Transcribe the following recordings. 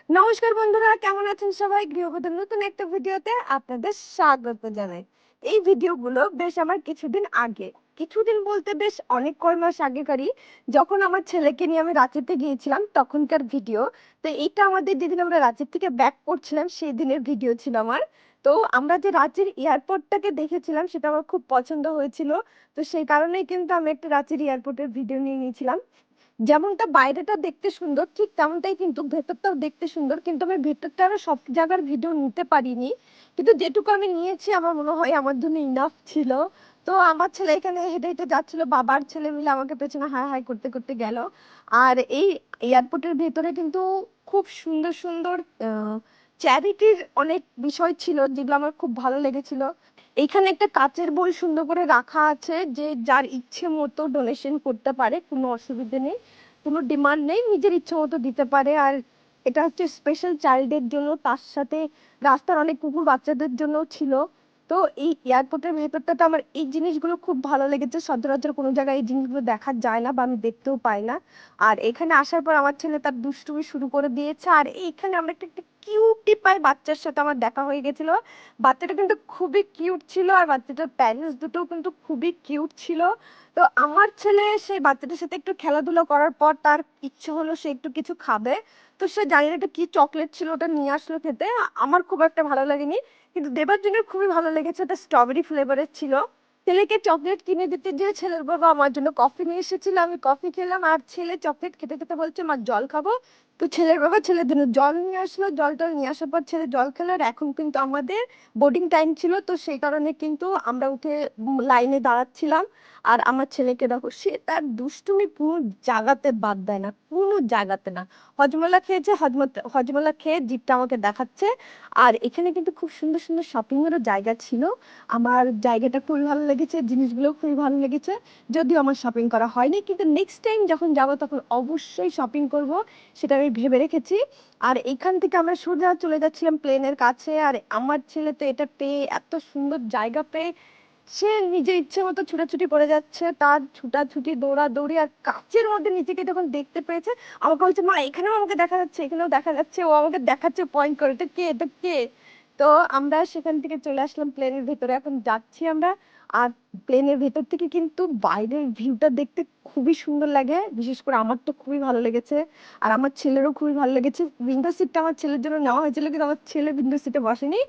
নমস্কার বন্ধুরা, কেমন আছেন সবাই? গৃহবধূর নতুন একটা ভিডিওতে আপনাদের স্বাগত জানাই। এই ভিডিওগুলো বেশ আমার কিছুদিন বলতে বেশ অনেক কয় মাস আগেকারই, যখন আমার ছেলেকে নিয়ে আমি রাঁচিতে গিয়েছিলাম তখনকার ভিডিও। তো এইটা আমাদের যেদিন আমরা রাঁচির থেকে ব্যাক করছিলাম সেই দিনের ভিডিও ছিল আমার। তো আমরা যে রাঁচির এয়ারপোর্টটাকে দেখেছিলাম সেটা আমার খুব পছন্দ হয়েছিল। তো সেই কারণেই কিন্তু আমি একটা রাঁচির এয়ারপোর্টের ভিডিও নিয়ে নিয়েছিলাম। যেমনটা বাইরেটা দেখতে সুন্দর ঠিক তেমনটাই কিন্তু ভেতরটাও দেখতে সুন্দর, কিন্তু আমি ভেতরটা আরো সব জায়গার ভিডিও নিতে পারিনি। কিন্তু যেটুকু আমি নিয়েছি আমার মনে হয় আমার জন্য ইনাফ ছিল। তো আমার ছেলে এখানে হেঁটে হেঁটে যাচ্ছিল, বাবার ছেলে মিলে আমাকে পেছনে হাই হাই করতে করতে গেল। আর এই এয়ারপোর্টের ভেতরে কিন্তু খুব সুন্দর সুন্দর চ্যারিটির অনেক বিষয় ছিল যেগুলো আমার খুব ভালো লেগেছিল। এইখানে একটা কাচের বই সুন্দর করে রাখা আছে, যে যার ইচ্ছে মতো ডোনেশন করতে পারে, কোনো অসুবিধে নেই, কোনো ডিমান্ড নেই, নিজের ইচ্ছে মতো দিতে পারে। আর এটা হচ্ছে স্পেশাল চাইল্ডের জন্য, তার সাথে রাস্তার অনেক কুকুর বাচ্চাদের জন্য ছিল। তো এই এয়ারপোর্টের ভেতরটাতে আমার এই জিনিসগুলো খুব ভালো লেগেছে, সচরাচর কোনো জায়গায় এই জিনিসগুলো দেখা যায় না বা আমি দেখতেও পাই না। আর এখানে আসার পর আমার ছেলে তার দুষ্টুমি শুরু করে দিয়েছে, আর এইখানে আমরা একটা কিউটি পাই বাচ্চার সাথে আমার দেখা হয়ে গেছিল। বাচ্চাটা কিন্তু খুবই কিউট ছিল, আর বাচ্চাটার প্যারেন্টস দুটো কিন্তু খুবই কিউট ছিল। তো আমার ছেলে সেই বাচ্চাটার সাথে একটু খেলাধুলা করার পর তার ইচ্ছে হলো সে একটু কিছু খাবে। তো সে জানি না এটা কি চকলেট ছিল, ওটা নিয়ে আসলো খেতে। আমার খুব একটা ভালো লাগেনি, কিন্তু দেবার্জনের খুবই ভালো লেগেছে, ওটা স্ট্রবেরি ফ্লেভারের ছিল। ছেলেকে চকলেট কিনে দিতে গিয়ে ছেলের বাবা আমার জন্য কফি নিয়ে এসেছিল, আমি কফি খেলাম, আর ছেলে চকলেট খেতে খেতে বলছে মা জল খাবো। তো ছেলের বাবা ছেলের জন্য জল নিয়ে আসলো, জলটা নিয়ে আসার পর ছেলে জল খেলো। আর এখন কিন্তু আমাদের বোর্ডিং টাইম ছিল, তো সেই কারণে কিন্তু আমরা উঠে লাইনে দাঁড়াচ্ছিলাম। আর আমার ছেলেকে দেখো, সে তার দুষ্টুমি কোনো জায়গাতে বাদ দেয় না, কোনো জায়গাতে না। হজমলা খেয়েছে, হজমলা খেয়ে জিপটা আমাকে দেখাচ্ছে। আর এখানে কিন্তু খুব সুন্দর সুন্দর শপিং এরও জায়গা ছিল। আমার জায়গাটা খুবই ভালো লেগেছে, জিনিসগুলো খুবই ভালো লেগেছে। যদিও আমার শপিং করা হয়নি, কিন্তু নেক্সট টাইম যখন যাবো তখন অবশ্যই শপিং করব, সেটা আমি ভেবে রেখেছি। আর এখান থেকে আমরা সোজা চলে যাচ্ছিলাম প্লেনের কাছে। আর আমার ছেলে তো এটা পেয়ে, এত সুন্দর জায়গা পেয়ে, সে নিজের ইচ্ছে মতো ছুটাছুটি করে যাচ্ছে, তার ছুটাছুটি দৌড়াদৌড়ি। আর কাচের মধ্যে নিজেকে যখন দেখতে পেয়েছে আমাকে বলছে মা এখানেও আমাকে দেখা যাচ্ছে, এখানেও দেখা যাচ্ছে, ও আমাকে দেখাচ্ছে পয়েন্ট করে, এটা কে, এটা কে। তো আমরা সেখান থেকে চলে আসলাম প্লেনের ভেতরে, এখন যাচ্ছি আমরা। আর প্লেনের ভেতর থেকে কিন্তু বাইরের ভিউটা দেখতে খুবই সুন্দর লাগে, বিশেষ করে আমার তো খুবই ভালো লেগেছে। আর আমার ছেলেরও খুবই ভালো লেগেছে। উইন্ডো সিটটা আমার ছেলের জন্য নেওয়া হয়েছিল, কিন্তু আমার ছেলে উইন্ডো সিটে বসেনি,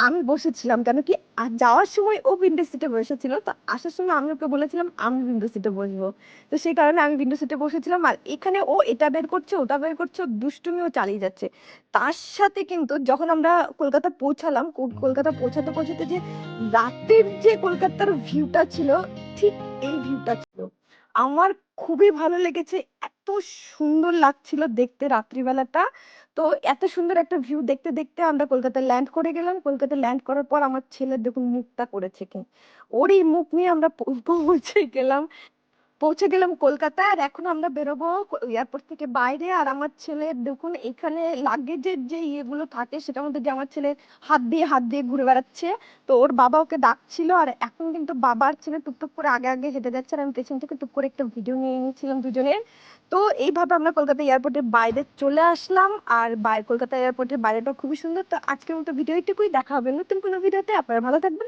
আমি বসেছিলাম। কেন কি, আর যাওয়ার সময় ও উইন্ডো সিটে বসেছিল, তো আসার সময় আমি ওকে বলেছিলাম আমি উইন্ডো সিটে বসবো। তো সেই কারণে আমি উইন্ডো সিটে বসেছিলাম। আর এখানে ও এটা বের করছে, ওটা বের করছে, ও দুষ্টুমিও চালিয়ে যাচ্ছে। তার সাথে কিন্তু যখন আমরা কলকাতা পৌঁছালাম, কলকাতা পৌঁছাতে পৌঁছাতে যে রাতের যে কলকাতার ভিউটা ছিল, ঠিক এই ভিউটা ছিল আমার খুবই ভালো লেগেছে। এত সুন্দর লাগছিল দেখতে রাত্রিবেলাটা। তো এত সুন্দর একটা ভিউ দেখতে দেখতে আমরা কলকাতায় ল্যান্ড করে গেলাম। কলকাতায় ল্যান্ড করার পর আমার ছেলের দেখুন মুখটা করেছে কি, ওর এই মুখ নিয়ে আমরা পৌঁছে গেলাম কলকাতায়। আর এখন আমরা বেরোবো এয়ারপোর্ট থেকে বাইরে। আর আমার ছেলে দেখুন এখানে লাগেজের যে ইয়েগুলো থাকে সেটার মধ্যে যে আমার ছেলে হাত দিয়ে ঘুরে বেড়াচ্ছে। তো ওর বাবা ওকে ডাকছিল, আর এখন কিন্তু বাবার ছেলে টুকটুক করে আগে আগে হেঁটে যাচ্ছে, আর আমি পেছন থেকে টুক করে একটা ভিডিও নিয়ে নিয়েছিলাম দুজনের। তো এইভাবে আমরা কলকাতা এয়ারপোর্টের বাইরে চলে আসলাম। আর কলকাতা এয়ারপোর্টের বাইরেটা খুবই সুন্দর। তো আজকের মতো ভিডিও এইটুকুই, দেখা হবে নতুন কোনো ভিডিওতে। আপনারা ভালো থাকবেন।